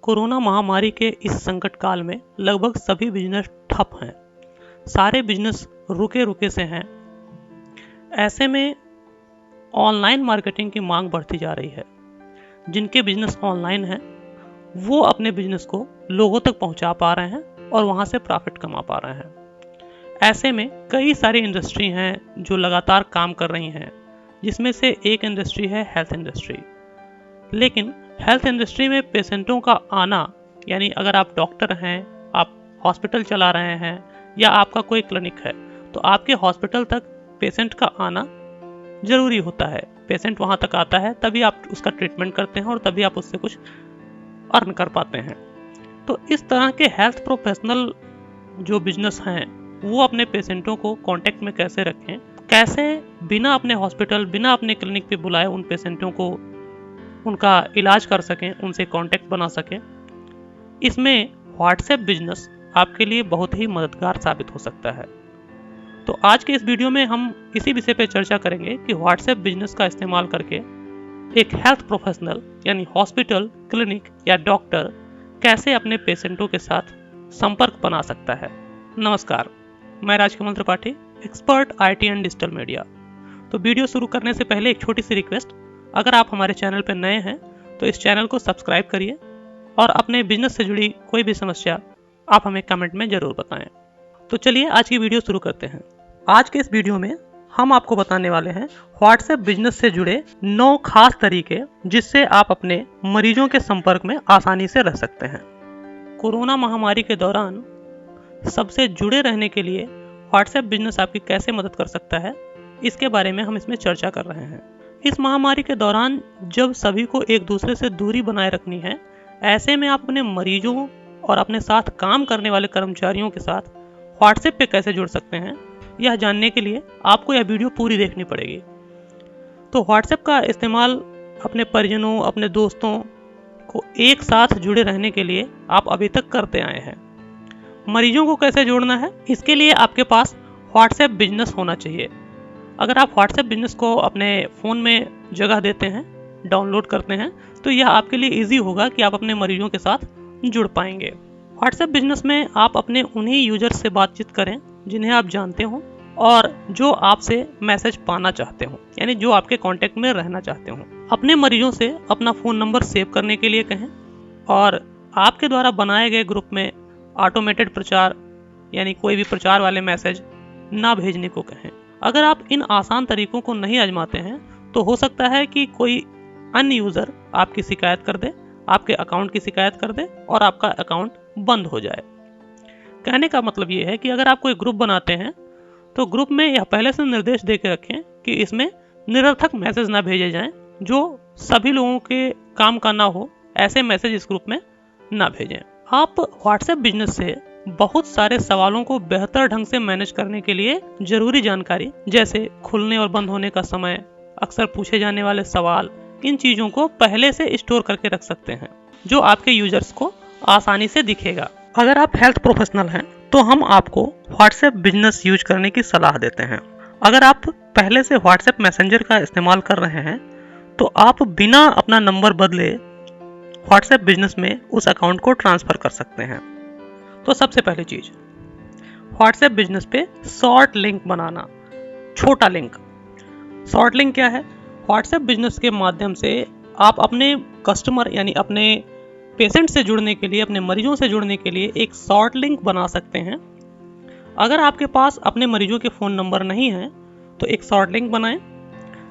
Corona महामारी के इस संकट काल में लगभग सभी बिजनेस ठप हैं। सारे बिजनेस रुके रुके से हैं। ऐसे में ऑनलाइन मार्केटिंग की मांग बढ़ती जा रही है। जिनके बिजनेस ऑनलाइन हैं वो अपने बिजनेस को लोगों तक पहुंचा पा रहे हैं और वहां से प्रॉफिट कमा पा रहे हैं। ऐसे में कई सारी इंडस्ट्री हैं जो लगातार काम कर रही हैं, जिसमें से एक इंडस्ट्री है हेल्थ इंडस्ट्री। लेकिन हेल्थ इंडस्ट्री में पेशेंटों का आना, यानी अगर आप डॉक्टर हैं, आप हॉस्पिटल चला रहे हैं या आपका कोई क्लिनिक है, तो आपके हॉस्पिटल तक पेशेंट का आना जरूरी होता है। पेशेंट वहां तक आता है तभी आप उसका ट्रीटमेंट करते हैं और तभी आप उससे कुछ अर्न कर पाते हैं। तो इस तरह के हेल्थ प्रोफेशनल जो बिजनेस हैं वो अपने पेशेंटों को कांटेक्ट में कैसे रखें, कैसे बिना अपने हॉस्पिटल, बिना अपने क्लिनिक पे बुलाए उन पेशेंटों को उनका इलाज कर सकें, उनसे कांटेक्ट बना सकें, इसमें व्हाट्सएप बिजनेस आपके लिए बहुत ही मददगार साबित हो सकता है। तो आज के इस वीडियो में हम इसी विषय पर चर्चा करेंगे कि व्हाट्सएप बिजनेस का इस्तेमाल करके एक हेल्थ प्रोफेशनल यानी हॉस्पिटल, क्लिनिक या डॉक्टर कैसे अपने पेशेंटों के साथ संपर्क बना सकता है। नमस्कार, मैं Rajkamal Tripathi, expert IT and digital media. तो वीडियो शुरू करने से पहले एक छोटी सी रिक्वेस्ट, अगर आप हमारे चैनल पर नए हैं तो इस चैनल को सब्सक्राइब करिए और अपने बिजनेस से जुड़ी कोई भी समस्या आप हमें कमेंट में जरूर बताएं। तो चलिए आज की वीडियो शुरू करते हैं। आज के इस वीडियो में हम आपको बताने वाले हैं व्हाट्सएप बिजनेस से जुड़े 9 खास तरीके जिससे आप अपने मरीजों के संपर्क में आसानी से रह सकते हैं। कोरोना महामारी के दौरान सबसे जुड़े रहने के लिए व्हाट्सएप बिजनेस आपकी कैसे मदद कर सकता है, इसके बारे में हम इसमें चर्चा कर रहे हैं। इस महामारी के दौरान जब सभी को एक दूसरे से दूरी बनाए रखनी है, ऐसे में आप अपने मरीजों और अपने साथ काम करने वाले कर्मचारियों के साथ व्हाट्सएप पे कैसे जुड़ सकते हैं, यह जानने के लिए आपको यह वीडियो पूरी देखनी पड़ेगी। तो व्हाट्सएप का इस्तेमाल अपने परिजनों, अपने दोस्तों को एक साथ जुड़े रहने के लिए आप अभी तक करते आए हैं। मरीजों को कैसे जोड़ना है, इसके लिए आपके पास व्हाट्सएप बिजनेस होना चाहिए। अगर आप व्हाट्सएप बिजनेस को अपने फ़ोन में जगह देते हैं, डाउनलोड करते हैं, तो यह आपके लिए इजी होगा कि आप अपने मरीजों के साथ जुड़ पाएंगे। व्हाट्सएप बिजनेस में आप अपने उन्हीं यूजर्स से बातचीत करें जिन्हें आप जानते हो और जो आपसे मैसेज पाना चाहते हो, यानी जो आपके कांटेक्ट में रहना चाहते हो। अपने मरीजों से अपना फ़ोन नंबर सेव करने के लिए कहें और आपके द्वारा बनाए गए ग्रुप में ऑटोमेटेड प्रचार, यानी कोई भी प्रचार वाले मैसेज ना भेजने को कहें। अगर आप इन आसान तरीकों को नहीं आजमाते हैं तो हो सकता है कि कोई अन्य यूज़र आपकी शिकायत कर दे, आपके अकाउंट की शिकायत कर दे और आपका अकाउंट बंद हो जाए। कहने का मतलब ये है कि अगर आप कोई ग्रुप बनाते हैं तो ग्रुप में यह पहले से निर्देश दे के रखें कि इसमें निरर्थक मैसेज ना भेजे जाएं, जो सभी लोगों के काम का ना हो, ऐसे मैसेज इस ग्रुप में ना भेजें। आप व्हाट्सएप बिजनेस से बहुत सारे सवालों को बेहतर ढंग से मैनेज करने के लिए जरूरी जानकारी, जैसे खुलने और बंद होने का समय, अक्सर पूछे जाने वाले सवाल, इन चीजों को पहले से स्टोर करके रख सकते हैं, जो आपके यूजर्स को आसानी से दिखेगा। अगर आप हेल्थ प्रोफेशनल हैं तो हम आपको व्हाट्सएप बिजनेस यूज करने की सलाह देते हैं। अगर आप पहले से व्हाट्सएप मैसेंजर का इस्तेमाल कर रहे हैं तो आप बिना अपना नंबर बदले व्हाट्सएप बिजनेस में उस अकाउंट को ट्रांसफर कर सकते हैं। तो सबसे पहली चीज, व्हाट्सएप बिजनेस पे शॉर्ट लिंक बनाना। छोटा लिंक, शॉर्ट लिंक क्या है? व्हाट्सएप बिजनेस के माध्यम से आप अपने कस्टमर यानी अपने पेशेंट से जुड़ने के लिए, अपने मरीजों से जुड़ने के लिए एक शॉर्ट लिंक बना सकते हैं। अगर आपके पास अपने मरीजों के फ़ोन नंबर नहीं है तो एक शॉर्ट लिंक बनाएं,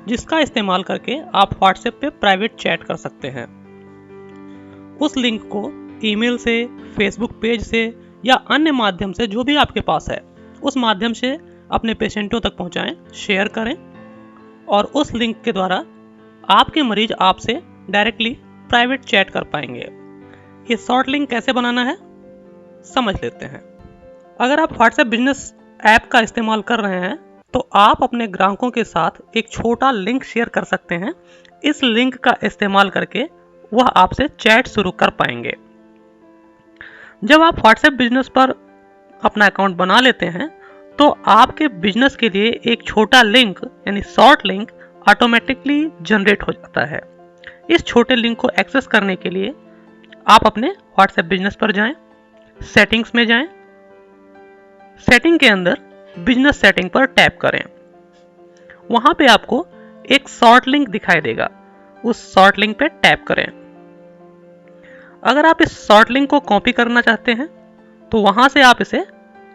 जिसका इस्तेमाल करके आप व्हाट्सएप पे प्राइवेट चैट कर सकते हैं। उस लिंक को ईमेल से, फेसबुक पेज से या अन्य माध्यम से, जो भी आपके पास है, उस माध्यम से अपने पेशेंटों तक पहुंचाएं, शेयर करें और उस लिंक के द्वारा आपके मरीज आपसे डायरेक्टली प्राइवेट चैट कर पाएंगे। ये शॉर्ट लिंक कैसे बनाना है समझ लेते हैं। अगर आप व्हाट्सएप बिजनेस ऐप का इस्तेमाल कर रहे हैं तो आप अपने ग्राहकों के साथ एक छोटा लिंक शेयर कर सकते हैं। इस लिंक का इस्तेमाल करके वह आपसे चैट शुरू कर पाएंगे। जब आप व्हाट्सएप बिजनेस पर अपना अकाउंट बना लेते हैं तो आपके बिजनेस के लिए एक छोटा लिंक यानी शॉर्ट लिंक ऑटोमेटिकली जनरेट हो जाता है। इस छोटे लिंक को एक्सेस करने के लिए आप अपने व्हाट्सएप बिजनेस पर जाएं, सेटिंग्स में जाएं, सेटिंग के अंदर बिजनेस सेटिंग पर टैप करें। वहां पे आपको एक शॉर्ट लिंक दिखाई देगा, उस शॉर्ट लिंक पे टैप करें। अगर आप इस शॉर्ट लिंक को कॉपी करना चाहते हैं तो वहां से आप इसे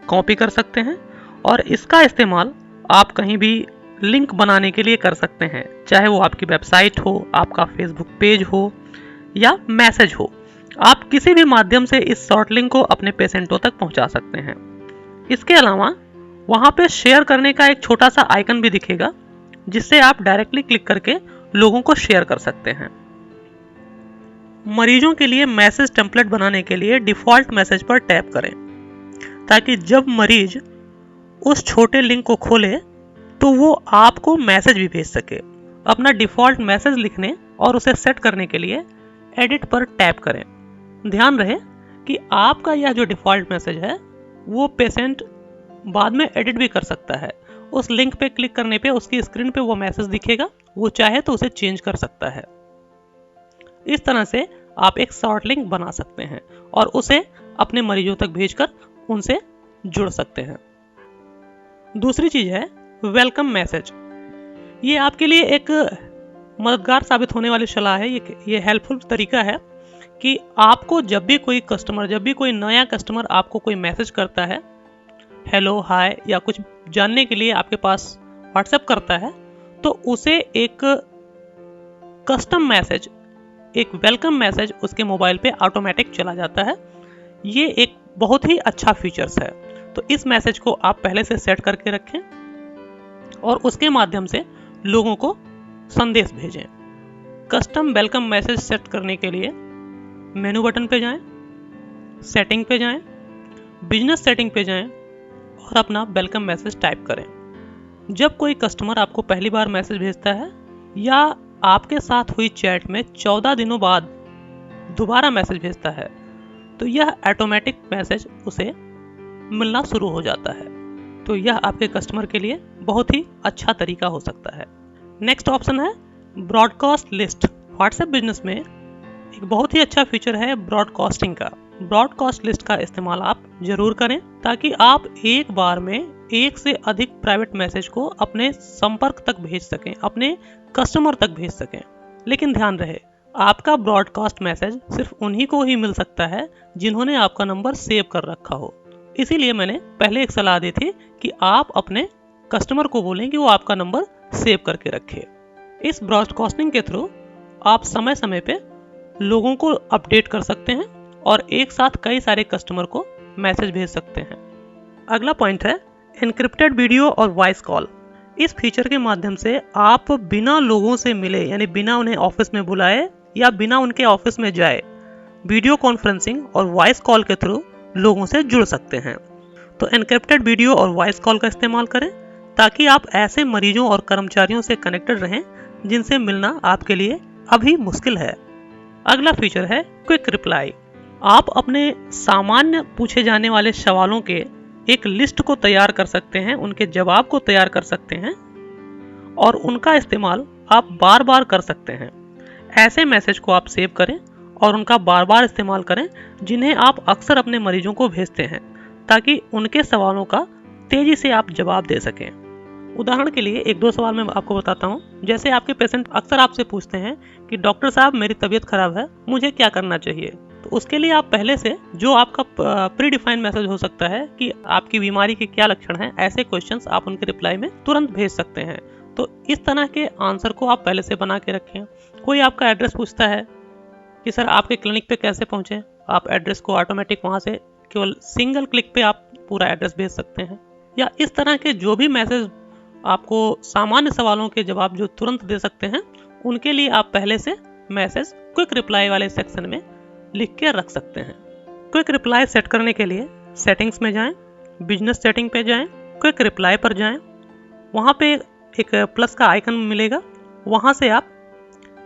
कॉपी कर सकते हैं और इसका इस्तेमाल आप कहीं भी लिंक बनाने के लिए कर सकते हैं, चाहे वो आपकी वेबसाइट हो, आपका फेसबुक पेज हो या मैसेज हो। आप किसी भी माध्यम से इस शॉर्ट लिंक को अपने पेशेंटों तक पहुंचा सकते हैं। इसके अलावा वहां पे शेयर करने का एक छोटा सा आइकन भी दिखेगा, जिससे आप डायरेक्टली क्लिक करके लोगों को शेयर कर सकते हैं। मरीजों के लिए मैसेज टेम्पलेट बनाने के लिए डिफॉल्ट मैसेज पर टैप करें, ताकि जब मरीज उस छोटे लिंक को खोले तो वो आपको मैसेज भी भेज सके। अपना डिफॉल्ट मैसेज लिखने और उसे सेट करने के लिए एडिट पर टैप करें। ध्यान रहे कि आपका यह जो डिफॉल्ट मैसेज है वो पेशेंट बाद में एडिट भी कर सकता है। उस लिंक पे क्लिक करने पे उसकी स्क्रीन पे वो मैसेज दिखेगा, वो चाहे तो उसे चेंज कर सकता है। इस तरह से आप एक शॉर्ट लिंक बना सकते हैं और उसे अपने मरीजों तक भेजकर उनसे जुड़ सकते हैं। दूसरी चीज है वेलकम मैसेज। ये आपके लिए एक मददगार साबित होने वाली सलाह है, ये हेल्पफुल तरीका है कि आपको जब भी कोई नया कस्टमर आपको कोई मैसेज करता है, हेलो, हाय या कुछ जानने के लिए आपके पास व्हाट्सएप करता है, तो उसे एक कस्टम मैसेज, एक वेलकम मैसेज उसके मोबाइल पे ऑटोमेटिक चला जाता है। ये एक बहुत ही अच्छा फीचर्स है। तो इस मैसेज को आप पहले से सेट करके रखें और उसके माध्यम से लोगों को संदेश भेजें। कस्टम वेलकम मैसेज सेट करने के लिए मेनू बटन पे जाएं, सेटिंग पे जाएं, बिजनेस सेटिंग पे जाएं और अपना वेलकम मैसेज टाइप करें। जब कोई कस्टमर आपको पहली बार मैसेज भेजता है या आपके साथ हुई चैट में 14 दिनों बाद दोबारा मैसेज भेजता है, तो यह ऑटोमेटिक मैसेज उसे मिलना शुरू हो जाता है। तो यह आपके कस्टमर के लिए बहुत ही अच्छा तरीका हो सकता है। नेक्स्ट ऑप्शन है ब्रॉडकास्ट लिस्ट। व्हाट्सएप बिजनेस में एक बहुत ही अच्छा फीचर है ब्रॉडकास्टिंग का। ब्रॉडकास्ट लिस्ट का इस्तेमाल आप जरूर करें, ताकि आप एक बार में एक से अधिक प्राइवेट मैसेज को अपने संपर्क तक भेज सकें, अपने कस्टमर तक भेज सकें। लेकिन ध्यान रहे, आपका ब्रॉडकास्ट मैसेज सिर्फ उन्हीं को ही मिल सकता है जिन्होंने आपका नंबर सेव कर रखा हो। इसीलिए मैंने पहले एक सलाह दी थी कि आप अपने कस्टमर को बोलें कि वो आपका नंबर सेव करके रखे। इस ब्रॉडकास्टिंग के थ्रू आप समय समय पे लोगों को अपडेट कर सकते हैं और एक साथ कई सारे कस्टमर को मैसेज भेज सकते हैं। अगला पॉइंट है एन्क्रिप्टेड वीडियो और वॉइस कॉल। इस फीचर के माध्यम से आप बिना लोगों से मिले, यानी बिना उन्हें ऑफिस में बुलाए या बिना उनके ऑफिस में जाए, वीडियो कॉन्फ्रेंसिंग और वॉइस कॉल के थ्रू लोगों से जुड़ सकते हैं। तो एन्क्रिप्टेड वीडियो और वॉइस कॉल का इस्तेमाल करें, ताकि आप ऐसे मरीजों और कर्मचारियों से कनेक्टेड रहें जिनसे मिलना आपके लिए अभी मुश्किल है। अगला फीचर है क्विक रिप्लाई। आप अपने सामान्य पूछे जाने वाले सवालों के एक लिस्ट को तैयार कर सकते हैं, उनके जवाब को तैयार कर सकते हैं और उनका इस्तेमाल आप बार बार कर सकते हैं। ऐसे मैसेज को आप सेव करें और उनका बार बार इस्तेमाल करें, जिन्हें आप अक्सर अपने मरीजों को भेजते हैं, ताकि उनके सवालों का तेजी से आप जवाब दे सकें। उदाहरण के लिए एक दो सवाल मैं आपको बताता हूँ। जैसे आपके पेशेंट अक्सर आपसे पूछते हैं कि डॉक्टर साहब, मेरी तबीयत खराब है, मुझे क्या करना चाहिए। तो उसके लिए आप पहले से जो आपका प्री डिफाइंड मैसेज हो सकता है कि आपकी बीमारी के क्या लक्षण हैं, ऐसे क्वेश्चंस आप उनके रिप्लाई में तुरंत भेज सकते हैं। तो इस तरह के आंसर को आप पहले से बना के रखें। कोई आपका एड्रेस पूछता है कि सर आपके क्लिनिक पे कैसे पहुंचे, आप एड्रेस को ऑटोमेटिक वहां से केवल सिंगल क्लिक पे आप पूरा एड्रेस भेज सकते हैं। या इस तरह के जो भी मैसेज आपको सामान्य सवालों के जवाब जो तुरंत दे सकते हैं, उनके लिए आप पहले से मैसेज क्विक रिप्लाई वाले सेक्शन में लिख के रख सकते हैं। क्विक रिप्लाई सेट करने के लिए सेटिंग्स में जाएं, बिजनेस सेटिंग पे जाएं, क्विक रिप्लाई पर जाएं। वहां पे एक प्लस का आइकन मिलेगा, वहां से आप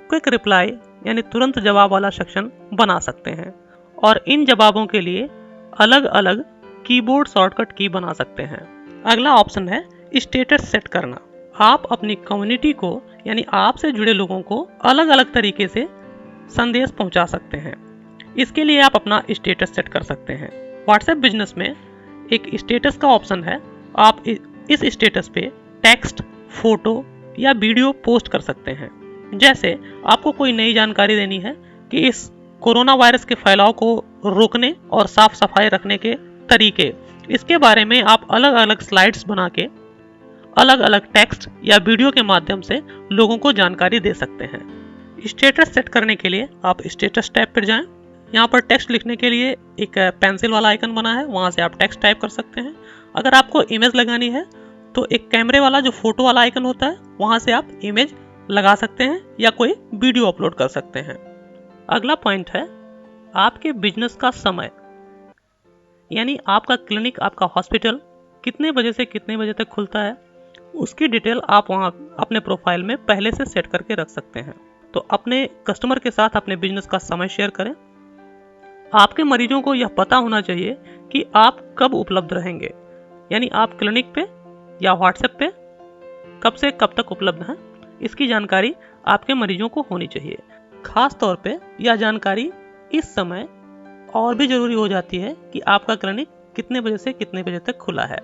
क्विक रिप्लाई यानी तुरंत जवाब वाला सेक्शन बना सकते हैं और इन जवाबों के लिए अलग अलग कीबोर्ड शॉर्टकट की बना सकते हैं। अगला ऑप्शन है स्टेटस सेट करना। आप अपनी कम्युनिटी को, यानी आपसे जुड़े लोगों को अलग अलग तरीके से संदेश पहुंचा सकते हैं। इसके लिए आप अपना स्टेटस सेट कर सकते हैं। व्हाट्सएप बिजनेस में एक स्टेटस का ऑप्शन है। आप इस स्टेटस पे टेक्स्ट, फोटो या वीडियो पोस्ट कर सकते हैं। जैसे आपको कोई नई जानकारी देनी है कि इस कोरोना वायरस के फैलाव को रोकने और साफ सफाई रखने के तरीके, इसके बारे में आप अलग अलग स्लाइड्स बना के अलग अलग टेक्स्ट या वीडियो के माध्यम से लोगों को जानकारी दे सकते हैं। स्टेटस सेट करने के लिए आप स्टेटस टैब पर जाएं। यहाँ पर टेक्स्ट लिखने के लिए एक पेंसिल वाला आइकन बना है, वहाँ से आप टेक्स्ट टाइप कर सकते हैं। अगर आपको इमेज लगानी है तो एक कैमरे वाला जो फोटो वाला आइकन होता है, वहाँ से आप इमेज लगा सकते हैं या कोई वीडियो अपलोड कर सकते हैं। अगला पॉइंट है आपके बिजनेस का समय, यानी आपका क्लिनिक, आपका हॉस्पिटल कितने बजे से कितने बजे तक खुलता है, उसकी डिटेल आप वहाँ अपने प्रोफाइल में पहले से सेट करके रख सकते हैं। तो अपने कस्टमर के साथ अपने बिजनेस का समय शेयर करें। आपके मरीजों को यह पता होना चाहिए कि आप कब उपलब्ध रहेंगे, यानी आप क्लिनिक पे या व्हाट्सएप पे कब से कब तक उपलब्ध हैं, इसकी जानकारी आपके मरीजों को होनी चाहिए। खास तौर पे यह जानकारी इस समय और भी जरूरी हो जाती है कि आपका क्लिनिक कितने बजे से कितने बजे तक खुला है।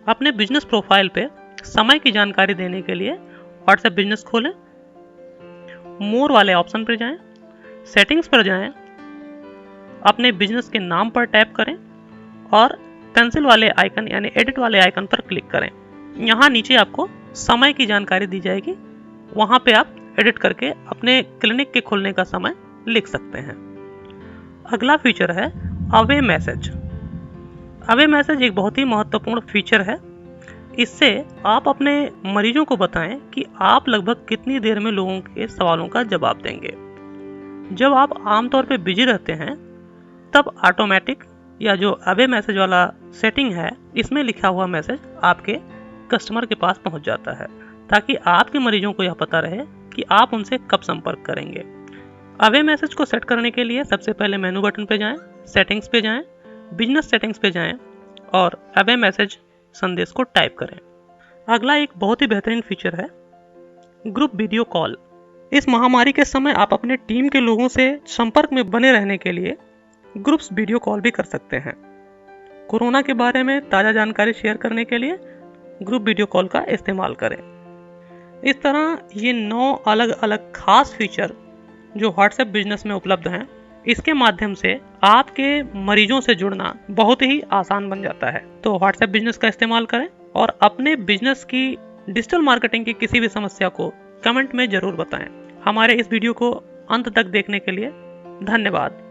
अपने बिजनेस प्रोफाइल पे समय की जानकारी देने के लिए व्हाट्सएप बिजनेस खोलें, मोर वाले ऑप्शन पर जाएं, सेटिंग्स पर जाएं, अपने बिजनेस के नाम पर टैप करें और पेंसिल वाले आइकन यानी एडिट वाले आइकन पर क्लिक करें। यहाँ नीचे आपको समय की जानकारी दी जाएगी, वहाँ पे आप एडिट करके अपने क्लिनिक के खुलने का समय लिख सकते हैं। अगला फीचर है अवे मैसेज। अवे मैसेज एक बहुत ही महत्वपूर्ण फीचर है। इससे आप अपने मरीजों को बताएं कि आप लगभग कितनी देर में लोगों के सवालों का जवाब देंगे। जब आप आमतौर पे बिजी रहते हैं तब ऑटोमेटिक या जो अवे मैसेज वाला सेटिंग है, इसमें लिखा हुआ मैसेज आपके कस्टमर के पास पहुंच जाता है, ताकि आपके मरीजों को यह पता रहे कि आप उनसे कब संपर्क करेंगे। अवे मैसेज को सेट करने के लिए सबसे पहले मेनू बटन पे जाएं, सेटिंग्स पे जाएं, बिजनेस सेटिंग्स पे जाएं और अवे मैसेज संदेश को टाइप करें। अगला एक बहुत ही बेहतरीन फीचर है ग्रुप वीडियो कॉल। इस महामारी के समय आप अपने टीम के लोगों से संपर्क में बने रहने के लिए ग्रुप्स वीडियो कॉल भी कर सकते हैं। कोरोना के बारे में ताज़ा जानकारी शेयर करने के लिए ग्रुप वीडियो कॉल का इस्तेमाल करें। इस तरह ये 9 अलग अलग खास फीचर जो व्हाट्सएप बिजनेस में उपलब्ध हैं, इसके माध्यम से आपके मरीजों से जुड़ना बहुत ही आसान बन जाता है। तो व्हाट्सएप बिजनेस का इस्तेमाल करें और अपने बिजनेस की डिजिटल मार्केटिंग की किसी भी समस्या को कमेंट में जरूर बताएं। हमारे इस वीडियो को अंत तक देखने के लिए धन्यवाद।